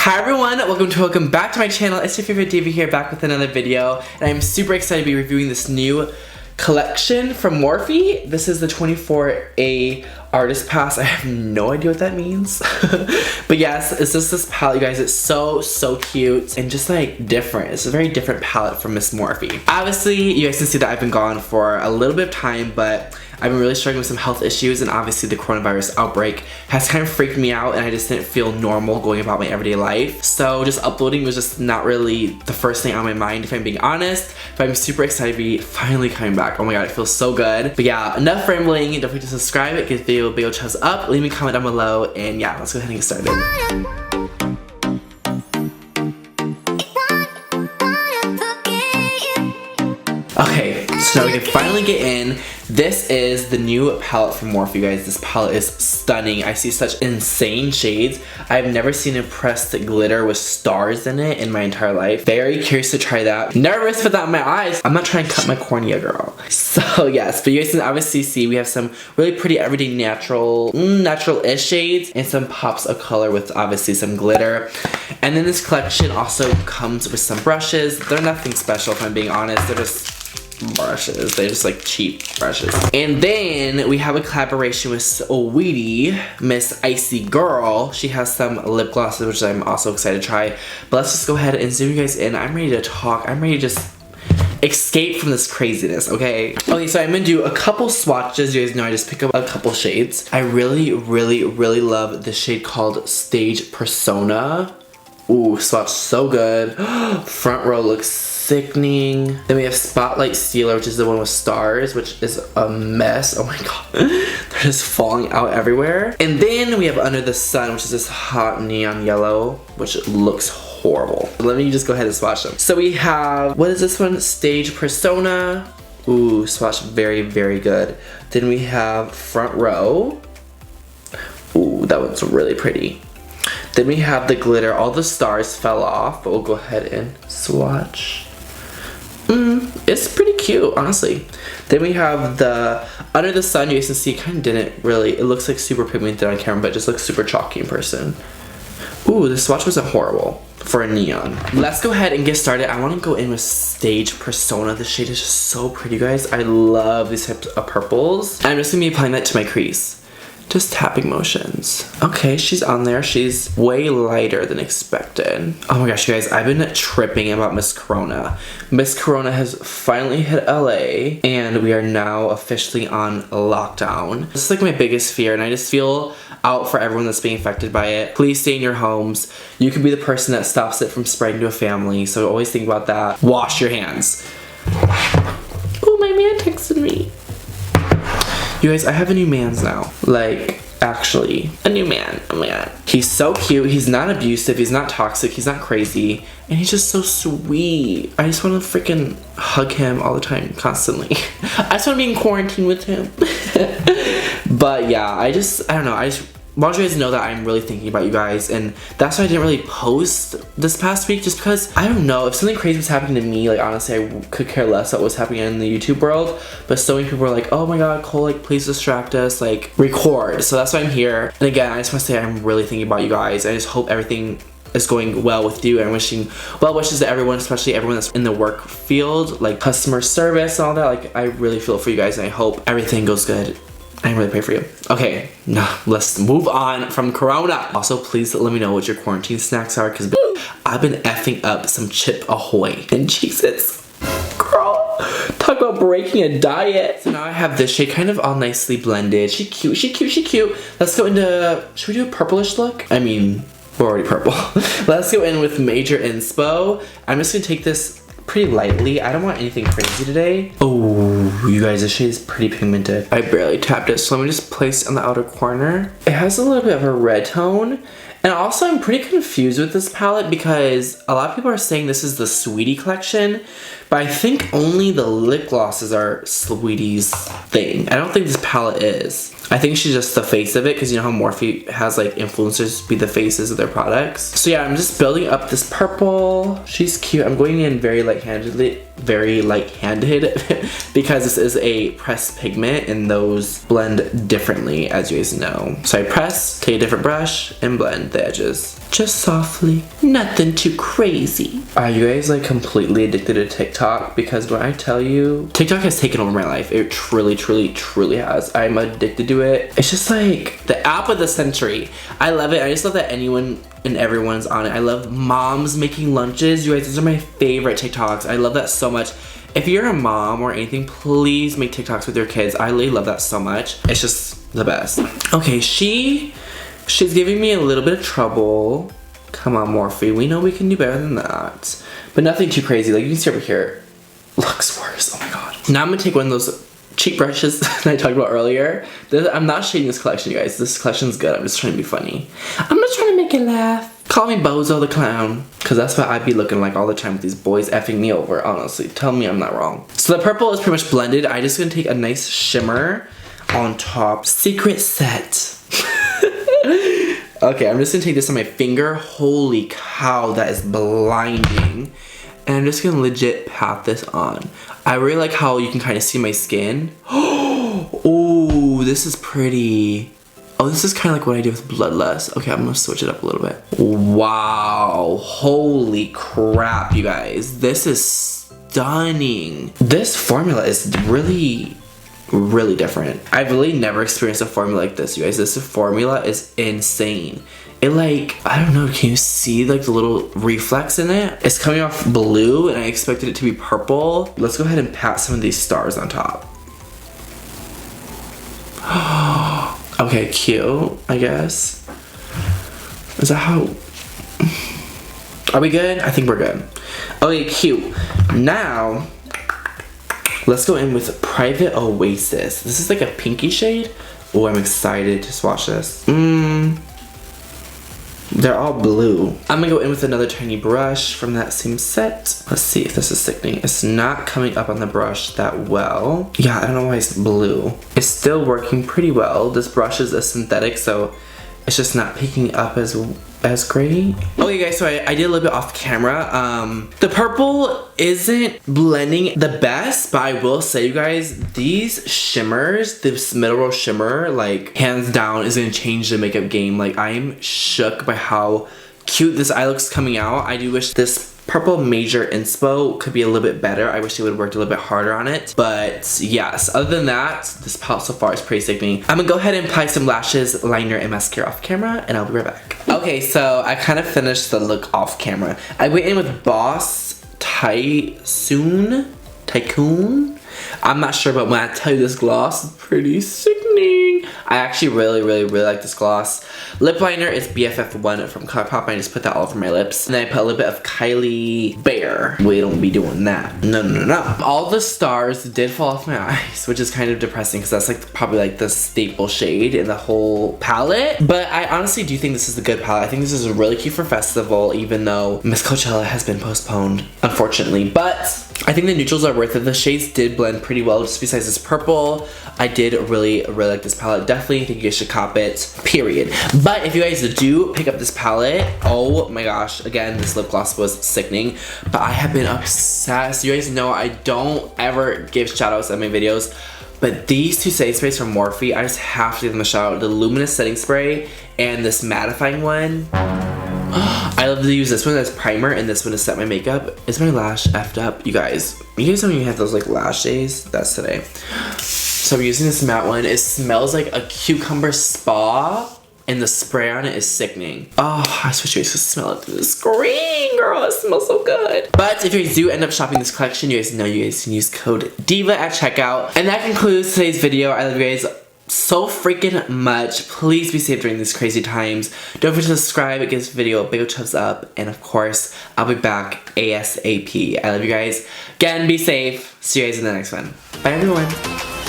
Hi everyone, welcome back to my channel. It's your favorite Diva here, back with another video. And I'm super excited to be reviewing this new collection from Morphe. This is the 24A Artist Pass. I have no idea what that means. But yes, it's just this palette, you guys. It's so cute and just like different. It's a very different palette from Miss Morphe. Obviously, you guys can see that I've been gone for a little bit of time, but I've been really struggling with some health issues, and obviously the coronavirus outbreak has kind of freaked me out, and I just didn't feel normal going about my everyday life. So just uploading was just not really the first thing on my mind, if I'm being honest. But I'm super excited to be finally coming back. Oh my god, it feels so good. But yeah, enough rambling. Don't forget to subscribe, give the video a big old thumbs up, leave me a comment down below, and yeah, let's go ahead and get started. Okay, so now we can finally get in. This is the new palette from Morphe, you guys. This palette is stunning. I see such insane shades. I've never seen a pressed glitter with stars in it in my entire life. Very curious to try that. Nervous with that in my eyes. I'm not trying to cut my cornea, girl. So yes, but you guys can obviously see we have some really pretty everyday natural-ish shades and some pops of color with obviously some glitter. And then this collection also comes with some brushes. They're nothing special, if I'm being honest. They're just brushes. They're just like cheap brushes. And then we have a collaboration with Saweetie, Miss Icy Girl. She has some lip glosses, which I'm also excited to try. But let's just go ahead and zoom you guys in. I'm ready to talk. I'm ready to just escape from this craziness, okay? Okay, so I'm gonna do a couple swatches. You guys know I just pick up a couple shades. I really love this shade called Stage Persona. Ooh, swatch so good. Front row looks sickening. Then we have Spotlight Stealer, which is the one with stars, which is a mess. Oh my god. They're just falling out everywhere. And then we have Under the Sun, which is this hot neon yellow, which looks horrible. Let me just go ahead and swatch them. So we have, what is this one? Stage Persona. Ooh, swatch very good. Then we have Front Row. Ooh, that one's really pretty. Then we have the glitter. All the stars fell off, but we'll go ahead and swatch. It's pretty cute, honestly. Then we have the Under the Sun. You guys can see it kind of didn't really, it looks like super pigmented on camera, but it just looks super chalky in person. Ooh, the swatch wasn't horrible for a neon. Let's go ahead and get started. I want to go in with Stage Persona. The shade is just so pretty, guys. I love these types of purples. I'm just going to be applying that to my crease. Just tapping motions. Okay, she's on there. She's way lighter than expected. Oh my gosh, you guys, I've been tripping about Miss Corona. Miss Corona has finally hit LA, and we are now officially on lockdown. This is like my biggest fear, and I just feel out for everyone that's being affected by it. Please stay in your homes. You could be the person that stops it from spreading to a family, so always think about that. Wash your hands. Oh, my man texted me. You guys, I have a new man's now. Like, actually, a new man. Oh my god. He's so cute. He's not abusive. He's not toxic. He's not crazy. And he's just so sweet. I just want to freaking hug him all the time, constantly. I just want to be in quarantine with him. But yeah, I don't know. I just want you guys to know that I'm really thinking about you guys, and that's why I didn't really post this past week, just because I don't know if something crazy was happening to me. Like, honestly, I could care less about what's happening in the YouTube world, but so many people were like, oh my god, Cole, like, please distract us, like, record. So that's why I'm here. And again, I just want to say I'm really thinking about you guys. I just hope everything is going well with you, and I'm wishing well wishes to everyone, especially everyone that's in the work field, like customer service and all that. Like, I really feel for you guys, and I hope everything goes good. I really pray for you. Okay, now let's move on from Corona. Also, please let me know what your quarantine snacks are, because I've been effing up some Chip Ahoy. And Jesus, girl, talk about breaking a diet. So now I have this shade kind of all nicely blended. She cute. Let's go into, should we do a purplish look? I mean, we're already purple. Let's go in with Major Inspo. I'm just gonna take this pretty lightly. I don't want anything crazy today. Oh, you guys, this shade is pretty pigmented. I barely tapped it, so let me just place it on the outer corner. It has a little bit of a red tone. And also, I'm pretty confused with this palette because a lot of people are saying this is the Saweetie collection, but I think only the lip glosses are Saweetie's thing. I don't think this palette is. I think she's just the face of it, because you know how Morphe has like influencers be the faces of their products. So yeah, I'm just building up this purple. She's cute. I'm going in very light-handedly very light-handed because this is a pressed pigment and those blend differently, as you guys know. So I press, take a different brush, and blend the edges. Just softly, nothing too crazy. Are you guys like completely addicted to TikTok? Because when I tell you, TikTok has taken over my life. It truly, truly, truly has. I'm addicted to it. It's just like the app of the century. I love it. I just love that anyone and everyone's on it. I love moms making lunches. You guys, these are my favorite TikToks. I love that so much. If you're a mom or anything, please make TikToks with your kids. I really love that so much. It's just the best. Okay, she's giving me a little bit of trouble. Come on, Morphe. We know we can do better than that. But nothing too crazy. Like you can see over here, looks worse. Oh my god. Now I'm gonna take one of those cheap brushes that I talked about earlier. I'm not shading this collection, you guys. This collection's good. I'm just trying to be funny. I'm just trying to make you laugh. Call me Bozo the Clown. Because that's what I'd be looking like all the time with these boys effing me over, honestly. Tell me I'm not wrong. So the purple is pretty much blended. I'm just gonna take a nice shimmer on top. Secret set. Okay, I'm just gonna take this on my finger. Holy cow, that is blinding. And I'm just gonna legit pat this on. I really like how you can kind of see my skin. Oh, this is pretty. Oh, this is kind of like what I do with Bloodlust. Okay, I'm gonna switch it up a little bit. Wow, holy crap, you guys. This is stunning. This formula is really, really different. I've really never experienced a formula like this, you guys. This formula is insane. It like, I don't know, can you see like the little reflex in it? It's coming off blue and I expected it to be purple. Let's go ahead and pat some of these stars on top. Okay, cute, I guess. Is that how? Are we good? I think we're good. Okay, cute. Now, let's go in with Private Oasis. This is like a pinky shade. Oh, I'm excited to swatch this. They're all blue. I'm gonna go in with another tiny brush from that same set. Let's see if this is sickening. It's not coming up on the brush that well. Yeah, I don't know why it's blue. It's still working pretty well. This brush is a synthetic, so it's just not picking up as great. Okay guys, so I did a little bit off camera. The purple isn't blending the best, but I will say, you guys, these shimmers, this middle row shimmer, like hands down is gonna change the makeup game. Like I'm shook by how cute this eye looks coming out. I do wish this purple major inspo could be a little bit better. I wish they would have worked a little bit harder on it. But yes, other than that, this palette so far is pretty sickening. I'm gonna go ahead and apply some lashes, liner, and mascara off camera, and I'll be right back. Okay, so I kind of finished the look off camera. I went in with Boss Tycoon. I'm not sure, but when I tell you this gloss is pretty sickening. I actually really like this gloss. Lip liner is BFF1 from ColourPop. I just put that all over my lips. And then I put a little bit of Kylie Bear. We don't be doing that. No. All the stars did fall off my eyes, which is kind of depressing because that's like probably like the staple shade in the whole palette. But I honestly do think this is a good palette. I think this is really cute for festival, even though Miss Coachella has been postponed, unfortunately. But I think the neutrals are worth it. The shades did blend pretty well, just besides this purple. I did really like this palette. Definitely think you guys should cop it, period. But if you guys do pick up this palette, oh my gosh, again, this lip gloss was sickening. But I have been obsessed. You guys know I don't ever give shout outs on my videos. But these two setting sprays from Morphe, I just have to give them a shout out. The Luminous setting spray and this mattifying one. I love to use this one as primer and this one to set my makeup. Is my lash effed up? You guys don't even have those like lash days? That's today. So I'm using this matte one. It smells like a cucumber spa and the spray on it is sickening. Oh, I wish you guys could smell it through the screen, girl. It smells so good. But if you guys do end up shopping this collection, you guys know you guys can use code DIVA at checkout. And that concludes today's video. I love you guys so freaking much. Please be safe during these crazy times. Don't forget to subscribe. It gives the video a big thumbs up. And of course, I'll be back ASAP. I love you guys. Again, be safe. See you guys in the next one. Bye everyone.